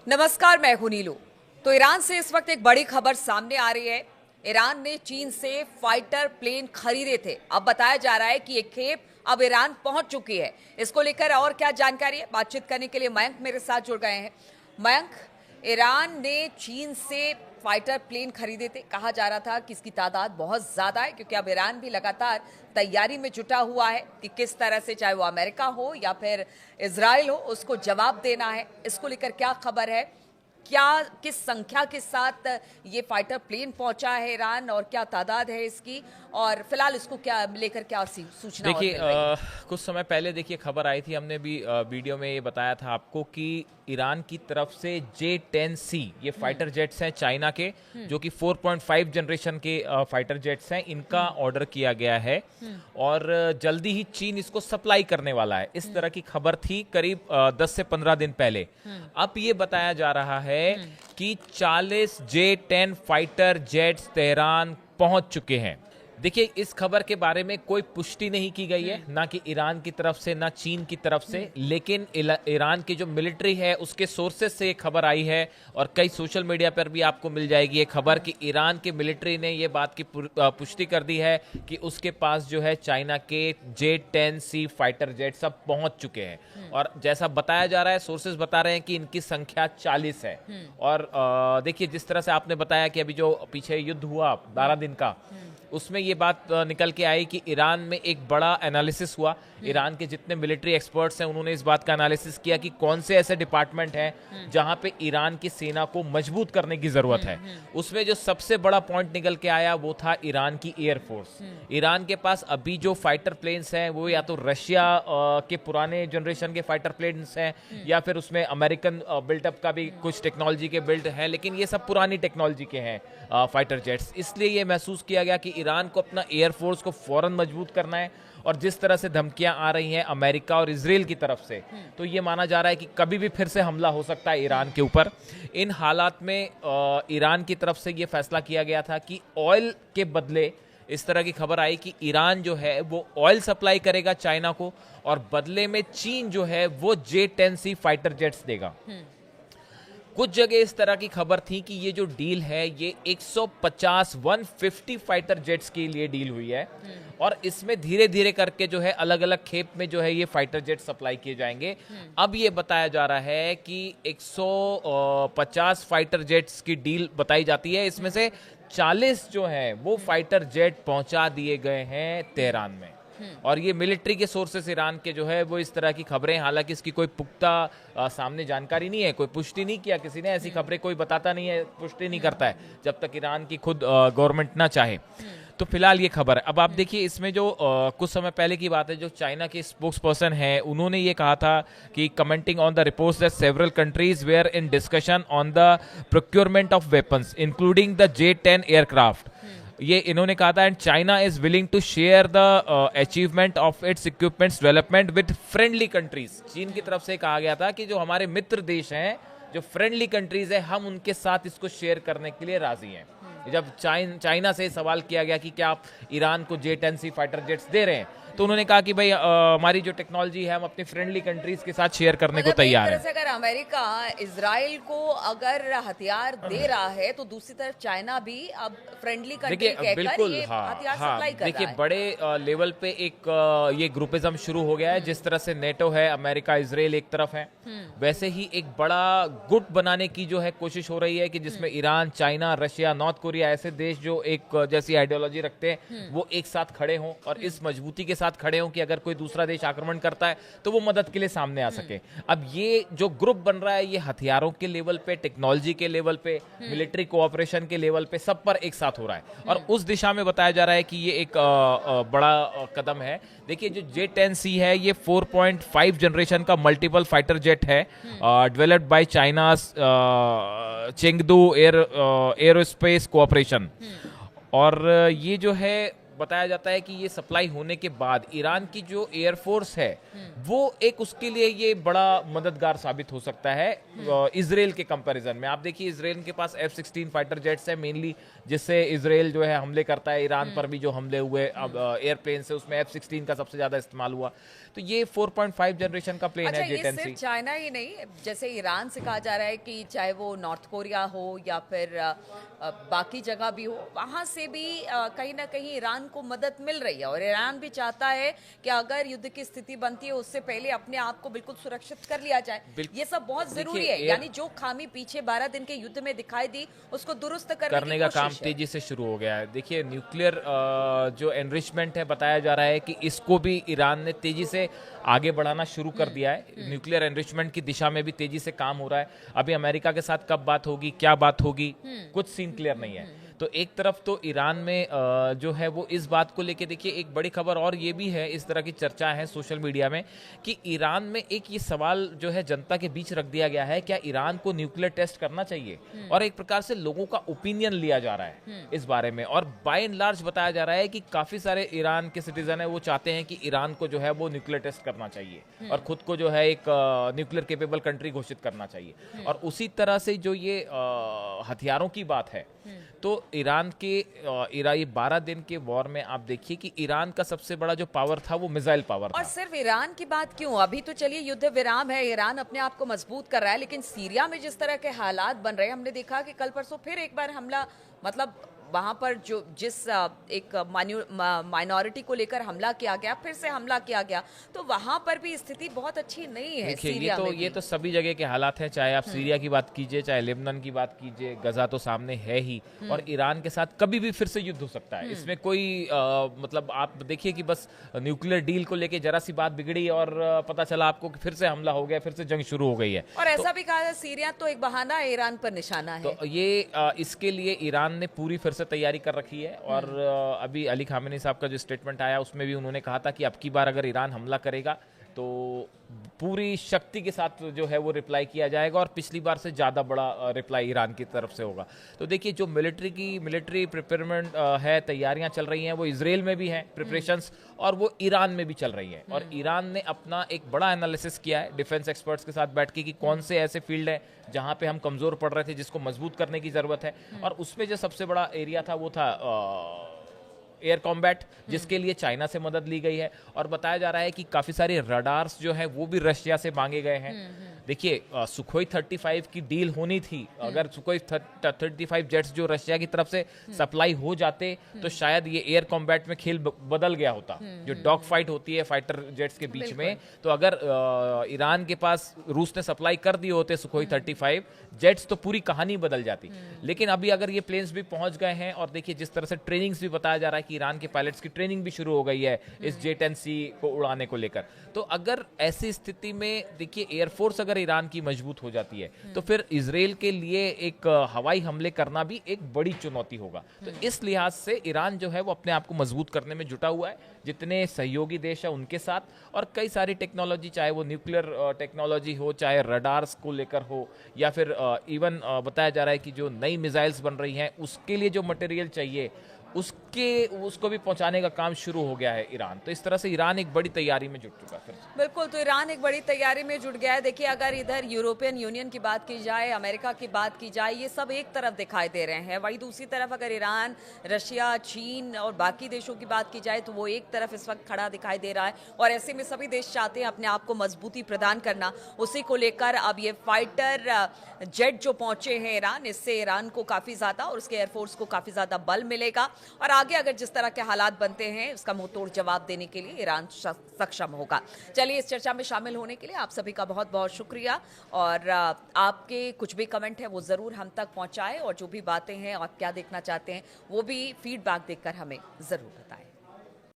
नमस्कार, मैं हूं नीलू। तो ईरान से इस वक्त एक बड़ी खबर सामने आ रही है। ईरान ने चीन से फाइटर प्लेन खरीदे थे। अब बताया जा रहा है कि एक खेप अब ईरान पहुंच चुकी है। इसको लेकर और क्या जानकारी है, बातचीत करने के लिए मयंक मेरे साथ जुड़ गए हैं। मयंक, ईरान ने चीन से फाइटर प्लेन खरीदे थे। कहा जा रहा था कि इसकी तादाद बहुत ज्यादा है, क्योंकि अब ईरान भी लगातार तैयारी में जुटा हुआ है कि किस तरह से, चाहे वो अमेरिका हो या फिर इजराइल हो, उसको जवाब देना है। इसको लेकर क्या खबर है, क्या किस संख्या के साथ ये फाइटर प्लेन पहुंचा है ईरान और क्या तादाद है इसकी, और फिलहाल इसको क्या लेकर क्या सूचना और देखिए मिल रही है? कुछ समय पहले देखिए खबर आई थी, हमने भी वीडियो में ये बताया था आपको कि ईरान की तरफ से J-10C ये फाइटर जेट्स हैं चाइना के, जो कि 4.5 जनरेशन के फाइटर जेट्स हैं, इनका ऑर्डर किया गया है और जल्दी ही चीन इसको सप्लाई करने वाला है। इस तरह की खबर थी करीब 10 से 15 दिन पहले। अब ये बताया जा रहा है कि 40 J-10 फाइटर जेट्स तेहरान पहुंच चुके हैं। देखिए, इस खबर के बारे में कोई पुष्टि नहीं की गई है, ना कि ईरान की तरफ से ना चीन की तरफ से, लेकिन ईरान की जो मिलिट्री है उसके सोर्सेस से ये खबर आई है और कई सोशल मीडिया पर भी आपको मिल जाएगी ये खबर कि ईरान की मिलिट्री ने ये बात की पुष्टि कर दी है कि उसके पास जो है चाइना के J-10C फाइटर जेट सब पहुंच चुके हैं। और जैसा बताया जा रहा है, सोर्सेस बता रहे हैं कि इनकी संख्या 40 है। और देखिए, जिस तरह से आपने बताया कि अभी जो पीछे युद्ध हुआ 12 दिन का, उसमें ये बात निकल के आई कि ईरान में एक बड़ा एनालिसिस हुआ। ईरान के जितने मिलिट्री एक्सपर्ट्स हैं उन्होंने इस बात का एनालिसिस किया कि कौन से ऐसे डिपार्टमेंट हैं जहां पे ईरान की सेना को मजबूत करने की जरूरत है। उसमें जो सबसे बड़ा पॉइंट निकल के आया वो था ईरान की एयरफोर्स। ईरान के पास अभी जो फाइटर प्लेन्स हैं वो या तो रशिया के पुराने जनरेशन के फाइटर प्लेन्स हैं या फिर उसमें अमेरिकन बिल्टअप का भी कुछ टेक्नोलॉजी के बिल्ड हैं, लेकिन ये सब पुरानी टेक्नोलॉजी के हैं फाइटर जेट्स। इसलिए ये महसूस किया गया कि ईरान को अपना एयरफोर्स को फौरन मजबूत करना है। और जिस तरह से धमकियां आ रही हैं अमेरिका और इजराइल की तरफ से, तो ये माना जा रहा है कि कभी भी फिर से हमला हो सकता है ईरान के ऊपर। इन हालात में ईरान की तरफ से ये फैसला किया गया था कि ऑयल के बदले, इस तरह की खबर आई कि ईरान जो है वो ऑयल सप्लाई करेगा चाइना को और बदले में चीन जो है वो J-10C फाइटर जेट्स देगा। कुछ जगह इस तरह की खबर थी कि ये जो डील है ये 150 फाइटर जेट्स के लिए डील हुई है और इसमें धीरे धीरे करके जो है अलग अलग खेप में जो है ये फाइटर जेट सप्लाई किए जाएंगे। अब ये बताया जा रहा है कि 150 फाइटर जेट्स की डील बताई जाती है, इसमें से 40 जो है वो फाइटर जेट पहुंचा दिए गए हैं तेहरान में। और ये मिलिट्री के सोर्सेस ईरान के जो है वो इस तरह की खबरें, हालांकि इसकी कोई पुख्ता सामने जानकारी नहीं है, कोई पुष्टि नहीं किया किसी ने, ऐसी खबरें कोई बताता नहीं है, पुष्टि नहीं करता है जब तक ईरान की खुद गवर्नमेंट ना चाहे। तो फिलहाल ये खबर है। अब आप देखिए, इसमें जो कुछ समय पहले की बात है, जो चाइना के स्पोक्स पर्सन है उन्होंने ये कहा था कि commenting on the reports that several countries were in discussion on the procurement of weapons including the J-10 aircraft, ये इन्होंने कहा था, and China is willing to share the achievement of its equipments development with friendly countries. चीन की तरफ से कहा गया था कि जो हमारे मित्र देश हैं, जो फ्रेंडली कंट्रीज है, हम उनके साथ इसको शेयर करने के लिए राजी हैं। जब चाइना से सवाल किया गया कि क्या आप ईरान को J-10C फाइटर जेट्स दे रहे हैं, तो उन्होंने कहा कि भाई हमारी जो टेक्नोलॉजी है हम अपनी फ्रेंडली कंट्रीज के साथ शेयर करने को तैयार हैं। अगर अमेरिका इजराइल को अगर हथियार दे रहा है तो दूसरी तरफ चाइना भी अब फ्रेंडली कंट्री कहकर बिल्कुल, ये हथियार हाँ, सप्लाई कर देखिए रहा है। बड़े लेवल पे एक ये ग्रुपिज्म शुरू हो गया है। जिस तरह से नेटो है, अमेरिका इजराइल एक तरफ है, वैसे ही एक बड़ा गुट बनाने की जो है कोशिश हो रही है कि जिसमें Iran, China, Russia, north Korea, ऐसे देश जो एक जैसी आइडियोलॉजी रखते हैं वो एक साथ खड़े हों और इस मजबूती के साथ खड़े हों कि अगर कोई दूसरा देश आक्रमण करता है तो वो मदद के लिए सामने आ सके। अब ये जो ग्रुप बन रहा है ये हथियारों के लेवल पे, टेक्नोलॉजी के लेवल पे, मिलिट्री कोऑपरेशन के लेवल पे, सब पर एक साथ हो रहा है और उस दिशा में बताया जा रहा है कि ये एक बड़ा कदम है। देखिए, जो J-10C है ये 4.5 जनरेशन का मल्टीपल फाइटर जेट है, developed by China Chengdu aerospace cooperation. और ये जो है बताया जाता है कि ये सप्लाई होने के बाद ईरान की जो एयरफोर्स है वो एक उसके लिए ये बड़ा मददगार साबित हो सकता है इजराइल के कंपैरिजन में। आप देखिए इजराइल के पास F-16 फाइटर जेट्स है मेनली, जिससे इजराइल जो है हमले करता है। ईरान पर भी जो हमले हुए अब एयरप्लेन से, उसमें F-16 का सबसे ज्यादा इस्तेमाल हुआ। तो ये 4.5 जनरेशन का प्लेन अच्छा, है ये J-10C। सिर्फ चाइना ही नहीं, जैसे ईरान से कहा जा रहा है कि चाहे वो नॉर्थ कोरिया हो या फिर बाकी जगह भी हो, वहां से भी कहीं ना कहीं ईरान को मदद मिल रही है। और ईरान भी चाहता है कि अगर युद्ध की स्थिति बनती है उससे पहले अपने आप को बिल्कुल सुरक्षित कर लिया जाए। ये सब बहुत जरूरी है, यानी जो खामी पीछे 12 दिन के युद्ध में दिखाई दी उसको दुरुस्त करने का काम तेजी से शुरू हो गया है। देखिए न्यूक्लियर जो एनरिचमेंट है, बताया जा रहा है कि इसको भी ईरान ने तेजी से आगे बढ़ाना शुरू कर दिया है। न्यूक्लियर एनरिचमेंट की दिशा में भी तेजी से काम हो रहा है। अभी अमेरिका के साथ कब बात होगी, क्या बात होगी, कुछ सीन क्लियर नहीं है। तो एक तरफ तो ईरान में जो है वो इस बात को लेके, देखिए एक बड़ी खबर और ये भी है, इस तरह की चर्चा है सोशल मीडिया में कि ईरान में एक ये सवाल जो है जनता के बीच रख दिया गया है, क्या ईरान को न्यूक्लियर टेस्ट करना चाहिए? और एक प्रकार से लोगों का ओपिनियन लिया जा रहा है इस बारे में। और बाय एंड लार्ज बताया जा रहा है कि काफी सारे ईरान के सिटीजन है वो चाहते हैं कि ईरान को जो है वो न्यूक्लियर टेस्ट करना चाहिए और खुद को जो है एक न्यूक्लियर केपेबल कंट्री घोषित करना चाहिए। और उसी तरह से जो ये हथियारों की बात है, तो ईरान के ये 12 दिन के वॉर में आप देखिए कि ईरान का सबसे बड़ा जो पावर था वो मिसाइल पावर था। और सिर्फ ईरान की बात क्यों, अभी तो चलिए युद्ध विराम है, ईरान अपने आप को मजबूत कर रहा है, लेकिन सीरिया में जिस तरह के हालात बन रहे हैं, हमने देखा कि कल परसों फिर एक बार हमला, मतलब वहां पर जो जिस एक माइनॉरिटी को लेकर हमला किया गया, फिर से हमला किया गया, तो वहां पर भी स्थिति बहुत अच्छी नहीं है। सीरिया में ये तो सभी जगह के हालात हैं, चाहे आप सीरिया की बात कीजिए, चाहे लेबनान की बात कीजिए, गजा तो सामने है ही। और ईरान के साथ कभी भी फिर से युद्ध हो सकता है, इसमें कोई मतलब आप देखिए कि बस न्यूक्लियर डील को लेके जरा सी बात बिगड़ी और पता चला आपको कि फिर से हमला हो गया, फिर से जंग शुरू हो गई है। और ऐसा भी कहा है सीरिया तो एक बहाना है, ईरान पर निशाना है। तो ये इसके लिए ईरान ने पूरी फिर से तैयारी कर रखी है। और अभी अली खामेनी साहब का जो स्टेटमेंट आया उसमें भी उन्होंने कहा था कि अब की बार अगर ईरान हमला करेगा तो पूरी शक्ति के साथ जो है वो रिप्लाई किया जाएगा और पिछली बार से ज़्यादा बड़ा रिप्लाई ईरान की तरफ से होगा। तो देखिए जो मिलिट्री प्रिपेयरमेंट है, तैयारियां चल रही हैं, वो इजराइल में भी हैं प्रिपरेशंस, और वो ईरान में भी चल रही हैं। और ईरान ने अपना एक बड़ा एनालिसिस किया है डिफेंस एक्सपर्ट्स के साथ बैठ के कि कौन से ऐसे फील्ड हैं जहां पे हम कमज़ोर पड़ रहे थे, जिसको मजबूत करने की ज़रूरत है। और उसमें जो सबसे बड़ा एरिया था वो था एयर कॉम्बैट, जिसके लिए चाइना से मदद ली गई है। और बताया जा रहा है कि काफी सारे रडार्स जो हैं वो भी रशिया से मांगे गए हैं। देखिए सुखोई 35 की डील होनी थी, अगर सुखोई 35 जेट्स जो रशिया की तरफ से सप्लाई हो जाते तो शायद ये एयर कॉम्बैट में खेल बदल गया होता, जो डॉग फाइट होती है फाइटर जेट्स के बीच में। तो अगर ईरान के पास रूस ने सप्लाई कर दिए होते सुखोई 35 जेट्स तो पूरी कहानी बदल जाती। लेकिन अभी अगर ये प्लेन्स भी पहुंच गए हैं, और देखिए जिस तरह से ट्रेनिंग्स भी बताया जा रहा है कि ईरान के पायलट्स की ट्रेनिंग भी शुरू हो गई है इस J-10C को उड़ाने को लेकर, तो अगर ऐसी स्थिति में देखिए एयरफोर्स अगर ईरान की मजबूत हो जाती है तो फिर इजराइल के लिए एक हवाई हमले करना भी एक बड़ी चुनौती होगा। तो इस लिहाज से ईरान जो है वो अपने आप को मजबूत करने में जुटा हुआ है, जितने सहयोगी देश है उनके साथ, और कई सारी टेक्नोलॉजी, चाहे वो न्यूक्लियर टेक्नोलॉजी हो, चाहे रडार्स को लेकर हो, या फिर इवन बताया जा रहा है कि जो नई मिसाइल्स बन रही हैं उसके लिए जो मटेरियल चाहिए उसको भी पहुंचाने का काम शुरू हो गया है ईरान। तो इस तरह से ईरान एक बड़ी तैयारी में जुट चुका है। बिल्कुल, तो ईरान एक बड़ी तैयारी में जुट गया है। देखिए अगर इधर यूरोपियन यूनियन की बात की जाए, अमेरिका की बात की जाए, ये सब एक तरफ दिखाई दे रहे हैं, वहीं दूसरी तरफ अगर ईरान, रशिया, चीन और बाकी देशों की बात की जाए तो वो एक तरफ इस वक्त खड़ा दिखाई दे रहा है। और ऐसे में सभी देश चाहते हैं अपने आप को मजबूती प्रदान करना। उसी को लेकर अब ये फाइटर जेट जो पहुंचे हैं ईरान, इससे ईरान को काफी ज्यादा और उसके एयरफोर्स को काफी ज्यादा बल मिलेगा। और आगे अगर जिस तरह के हालात बनते हैं उसका मुंहतोड़ जवाब देने के लिए ईरान सक्षम होगा। चलिए, इस चर्चा में शामिल होने के लिए आप सभी का बहुत बहुत शुक्रिया। और आपके कुछ भी कमेंट है वो जरूर हम तक पहुंचाएं, और जो भी बातें हैं आप क्या देखना चाहते हैं वो भी फीडबैक देकर हमें जरूर बताएं।